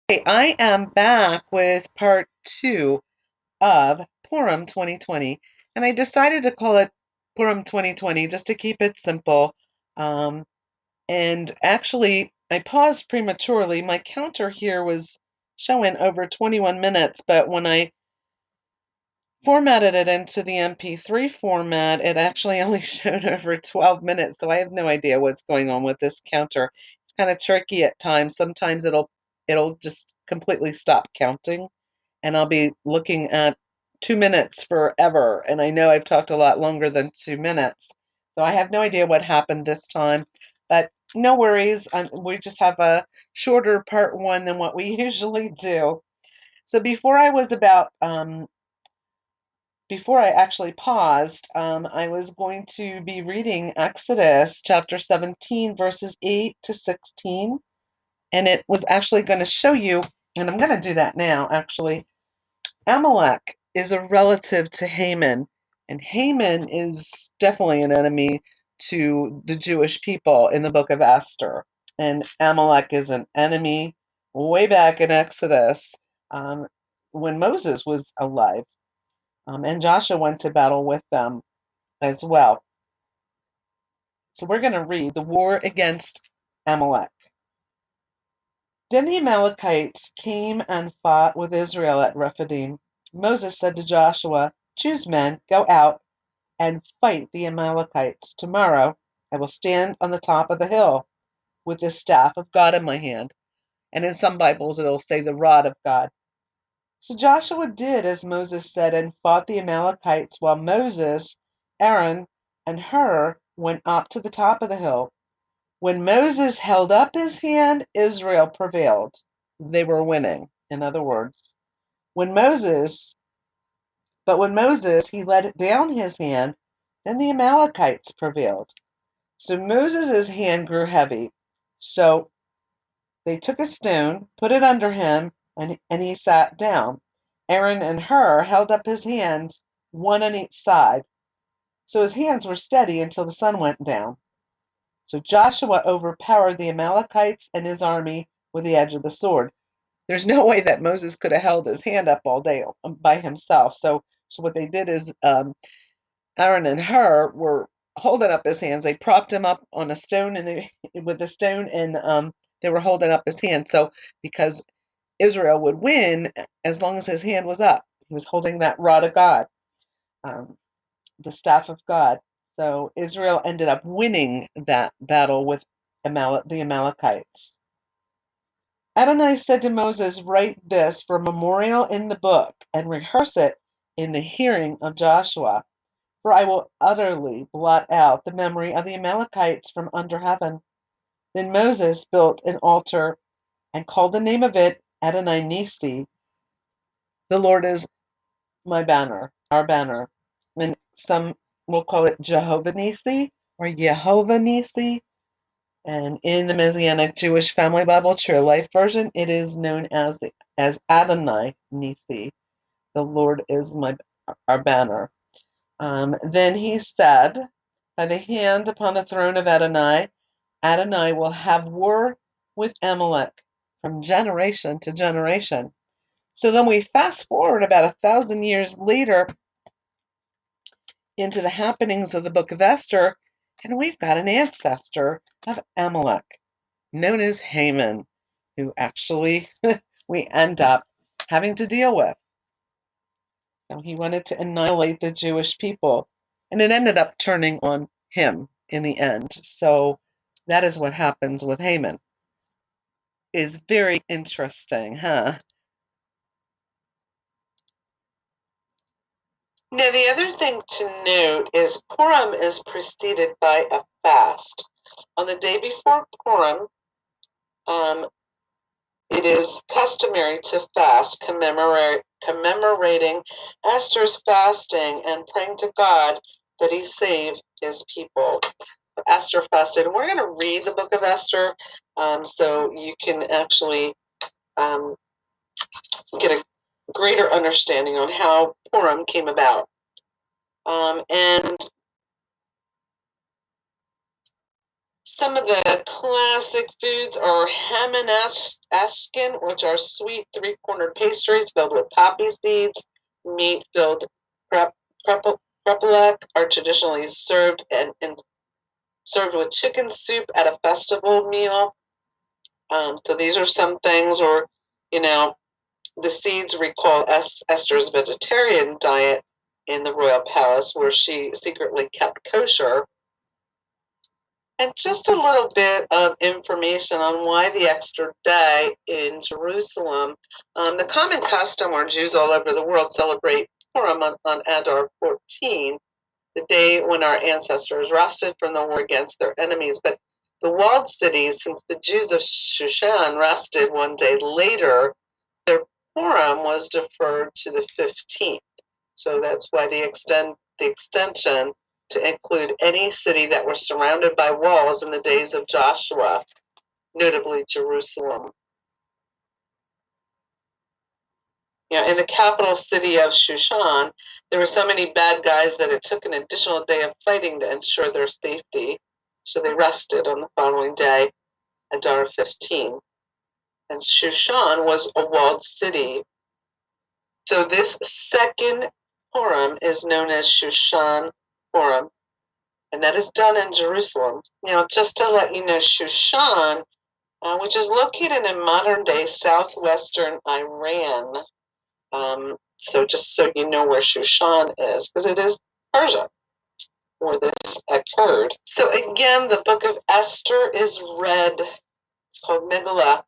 Hey, I am back with part two of Purim 2020, and I decided to call it Purim 2020 just to keep it simple. Um, and actually, I paused prematurely. My counter here was showing over 21 minutes, but when I formatted it into the MP3 format, it actually only showed over 12 minutes. So I have no idea what's going on with this counter. It's kind of tricky at times. Sometimes it'll just completely stop counting and I'll be looking at 2 minutes forever. And I know I've talked a lot longer than 2 minutes. So I have no idea what happened this time, but no worries. We just have a shorter part one than what we usually do. So before I actually paused, I was going to be reading Exodus chapter 17, verses 8 to 16. And it was actually going to show you, and I'm going to do that now, actually. Amalek is a relative to Haman, and Haman is definitely an enemy to the Jewish people in the book of Esther. And Amalek is an enemy way back in Exodus um, when Moses was alive. And Joshua went to battle with them as well. So we're going to read the war against Amalek. Then the Amalekites came and fought with Israel at Rephidim. Moses said to Joshua, "Choose men, go out and fight the Amalekites. Tomorrow I will stand on the top of the hill with the staff of God in my hand." And in some Bibles it'll say the rod of God. So Joshua did as Moses said and fought the Amalekites while Moses, Aaron, and Hur went up to the top of the hill. When Moses held up his hand, Israel prevailed. They were winning, in other words. When Moses, when Moses, he let down his hand, then the Amalekites prevailed. So Moses' hand grew heavy. So they took a stone, put it under him, and he sat down. Aaron and Hur held up his hands, one on each side. So his hands were steady until the sun went down. So Joshua overpowered the Amalekites and his army with the edge of the sword. There's no way that Moses could have held his hand up all day by himself. So what they did is Aaron and Hur were holding up his hands. They propped him up on a stone and with the stone, and they were holding up his hand. So because Israel would win as long as his hand was up, he was holding that rod of God, um, the staff of God. So Israel ended up winning that battle with the Amalekites. Adonai said to Moses, "Write this for a memorial in the book and rehearse it in the hearing of Joshua, for I will utterly blot out the memory of the Amalekites from under heaven." Then Moses built an altar and called the name of it Adonai Nisi. The Lord is my banner, our banner. And some will call it Jehovah Nisi or Yehovah Nisi. And in the Messianic Jewish Family Bible True Life Version, it is known as Adonai Nisi. The Lord is our banner. Then he said, "By the hand upon the throne of Adonai, Adonai will have war with Amalek from generation to generation." So then we fast forward about 1,000 years later into the happenings of the book of Esther, and we've got an ancestor of Amalek known as Haman, who actually we end up having to deal with. So he wanted to annihilate the Jewish people, and it ended up turning on him in the end. So that is what happens with Haman. Is very interesting, huh? Now, the other thing to note is Purim is preceded by a fast. On the day before Purim, um, it is customary to fast, commemorating Esther's fasting and praying to God that he save his people. Esther fasted. And we're going to read the book of Esther so you can actually um, get a greater understanding on how Purim came about. And Some of the classic foods are ham and ashkin, which are sweet three-cornered pastries filled with poppy seeds. Meat-filled krepelek are traditionally served served with chicken soup at a festival meal. So these are some things, or the seeds recall Esther's vegetarian diet in the royal palace, where she secretly kept kosher. And just a little bit of information on why the extra day in Jerusalem. The common custom, where Jews all over the world celebrate Purim on Adar 14, the day when our ancestors rested from the war against their enemies. But the walled cities, since the Jews of Shushan rested one day later, their Purim was deferred to the 15th. So that's why the extension to include any city that was surrounded by walls in the days of Joshua, notably Jerusalem. In the capital city of Shushan, there were so many bad guys that it took an additional day of fighting to ensure their safety. So they rested on the following day, Adar 15. And Shushan was a walled city. So this second Purim is known as Shushan Purim, and that is done in Jerusalem. Just to let you know, Shushan, which is located in modern-day southwestern Iran. So just so you know where Shushan is, because it is Persia where this occurred. So again, the book of Esther is read. It's called Megillah,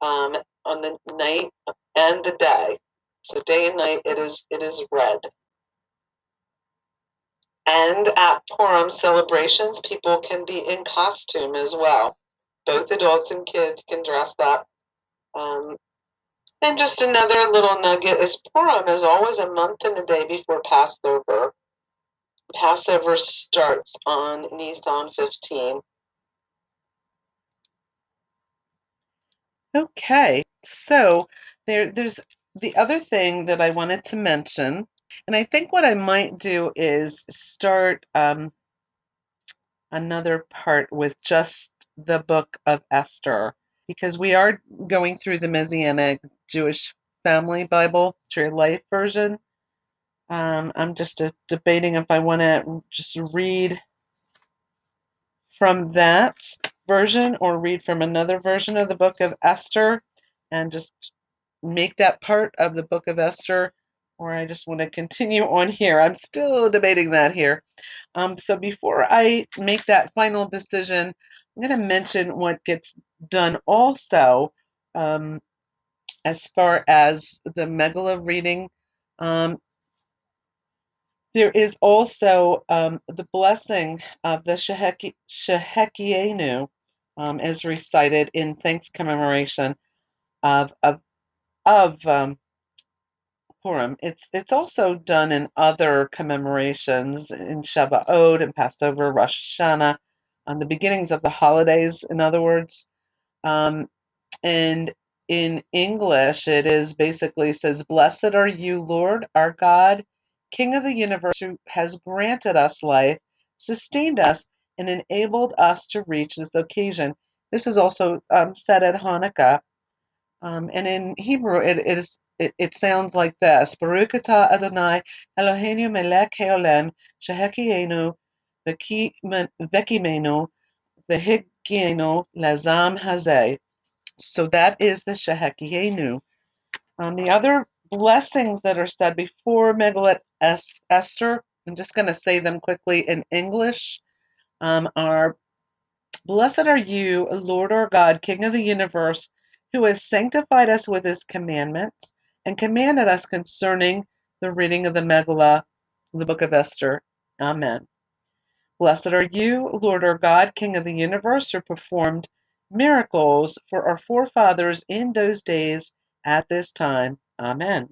on the night and the day. So day and night it is read. And at Purim celebrations, people can be in costume as well. Both adults and kids can dress up. And just another little nugget is Purim is always a month and a day before Passover. Passover starts on Nisan 15. Okay, so there's the other thing that I wanted to mention, and I think what I might do is start another part with just the book of Esther, because we are going through the Messianic Jewish Family Bible, True Life version. I'm just debating if I want to just read from that version or read from another version of the book of Esther and just make that part of the book of Esther, or I just want to continue on here. I'm still debating that here. So before I make that final decision, I'm going to mention what gets done also as far as the Megillah reading. There is also the blessing of the Shehekienu is recited in thanks commemoration of Purim. It's also done in other commemorations in Shavuot and Passover, Rosh Hashanah, on the beginnings of the holidays. In other words, and in English, it is basically says, "Blessed are you, Lord, our God, King of the universe, who has granted us life, sustained us, and enabled us to reach this occasion." This is also said at Hanukkah. And in Hebrew, it sounds like this: Baruch atah Adonai Eloheinu melech haolam shehekienu vekimenu vehigienu lazam hazeh. So that is the Shehekienu. The other blessings that are said before Megillat Esther, I'm just going to say them quickly in English, are Blessed are you, Lord our God, King of the universe, who has sanctified us with his commandments and commanded us concerning the reading of the Megillah, the book of Esther. Amen. Blessed are you, Lord our God, King of the universe, who performed miracles for our forefathers in those days at this time. Amen.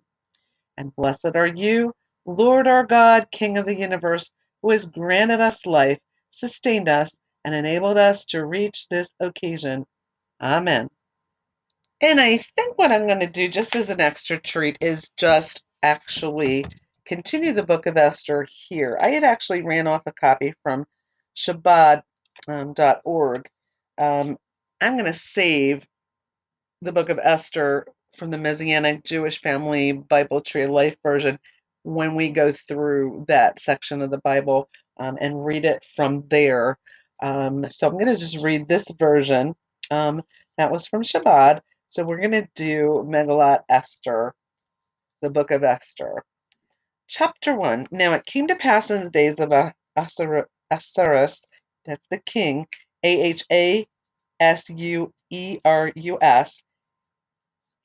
And blessed are you, Lord our God, King of the universe, who has granted us life, sustained us, and enabled us to reach this occasion. Amen. And I think what I'm going to do, just as an extra treat, is just actually continue the book of Esther here. I had actually ran off a copy from Shabbat.org, I'm going to save the book of Esther from the Messianic Jewish Family Bible Tree of Life version when we go through that section of the Bible and read it from there. So I'm going to just read this version. That was from Shabbat. So we're going to do Megillat Esther, the book of Esther. Chapter 1. Now it came to pass in the days of Ahasuerus, that's the king, Ahasuerus.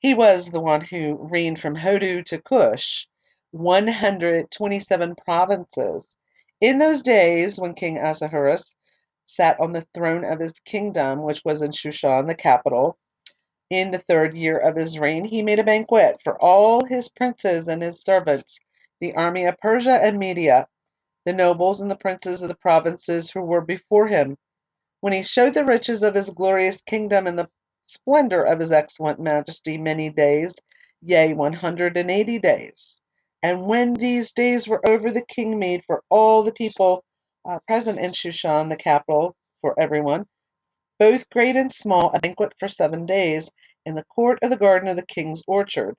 He was the one who reigned from Hodu to Cush, 127 provinces. In those days, when King Ahasuerus sat on the throne of his kingdom, which was in Shushan, the capital, in the 3rd year of his reign, he made a banquet for all his princes and his servants, the army of Persia and Media, the nobles and the princes of the provinces who were before him, when he showed the riches of his glorious kingdom and the splendor of his excellent majesty many days, yea, 180 days. And when these days were over, the king made for all the people present in Shushan, the capital, for everyone, both great and small, a banquet for 7 days in the court of the garden of the king's orchard.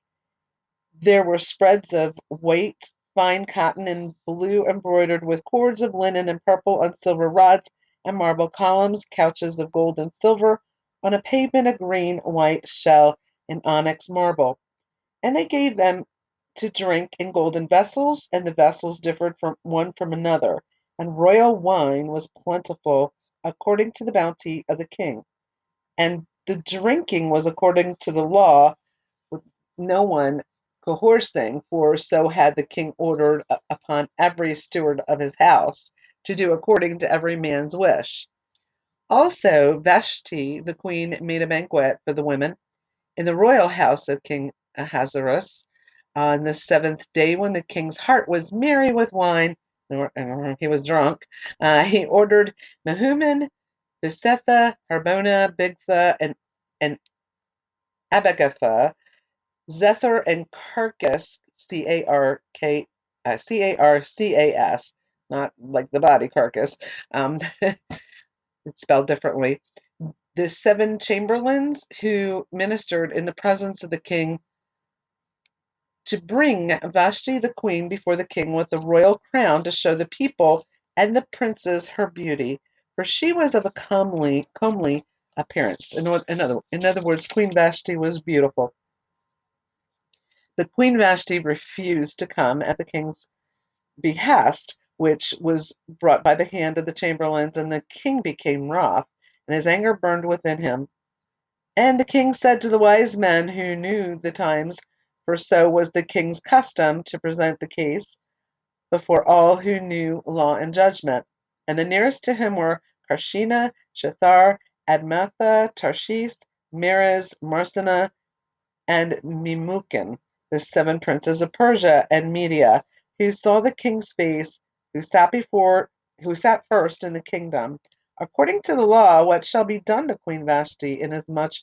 There were spreads of white, fine cotton and blue embroidered with cords of linen and purple on silver rods and marble columns, couches of gold and silver, on a pavement of green, white shell and onyx marble. And they gave them to drink in golden vessels, and the vessels differed from one from another, and royal wine was plentiful according to the bounty of the king. And the drinking was according to the law, with no one coercing, for so had the king ordered upon every steward of his house to do according to every man's wish. Also, Vashti the queen made a banquet for the women in the royal house of King Ahasuerus on the 7th day, when the king's heart was merry with wine. He was drunk. He ordered Mehuman, Besetha, Harbona, Bigtha, and Abagatha, Zethar and Carcass, Carcas, not like the body carcass. It's spelled differently. The 7 chamberlains who ministered in the presence of the king to bring Vashti the queen before the king with the royal crown to show the people and the princes her beauty, for she was of a comely appearance. In other words, Queen Vashti was beautiful. But Queen Vashti refused to come at the king's behest, which was brought by the hand of the chamberlains, and the king became wroth, and his anger burned within him. And the king said to the wise men who knew the times, for so was the king's custom to present the case before all who knew law and judgment. And the nearest to him were Karshina, Shethar, Admatha, Tarshish, Meres, Marsena, and Memucan, the 7 princes of Persia and Media, who saw the king's face, who sat first in the kingdom. According to the law, what shall be done to Queen Vashti, inasmuch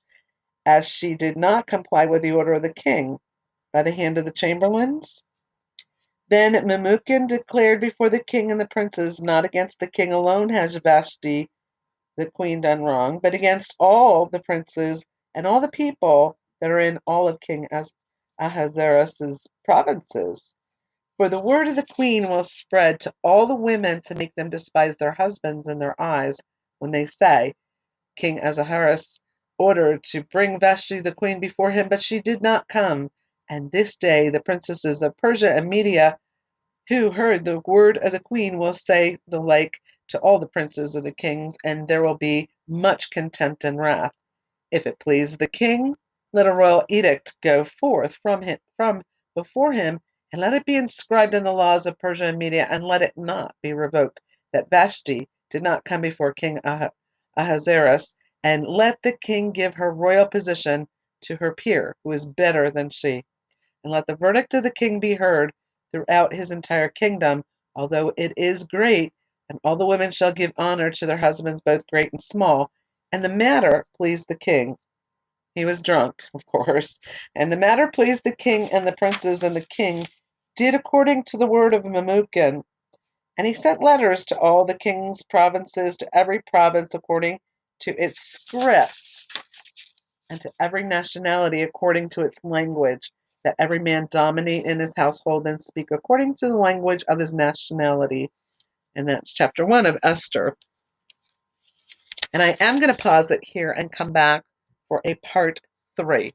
as she did not comply with the order of the king, by the hand of the chamberlains? Then Memucan declared before the king and the princes, not against the king alone has Vashti the queen done wrong, but against all the princes and all the people that are in all of King Ahasuerus' provinces. For the word of the queen will spread to all the women to make them despise their husbands in their eyes, when they say, King Ahasuerus ordered to bring Vashti the queen before him, but she did not come. And this day the princesses of Persia and Media, who heard the word of the queen, will say the like to all the princes of the kings, and there will be much contempt and wrath. If it please the king, let a royal edict go forth from before him, and let it be inscribed in the laws of Persia and Media, and let it not be revoked, that Vashti did not come before King Ahasuerus, and let the king give her royal position to her peer, who is better than she. And let the verdict of the king be heard throughout his entire kingdom, although it is great, and all the women shall give honor to their husbands, both great and small. And the matter pleased the king. He was drunk, of course. And the matter pleased the king and the princes, and the king did according to the word of Memucan. And he sent letters to all the king's provinces, to every province according to its script, and to every nationality according to its language, that every man dominate in his household and speak according to the language of his nationality. And that's chapter 1 of Esther. And I am going to pause it here and come back for a part 3.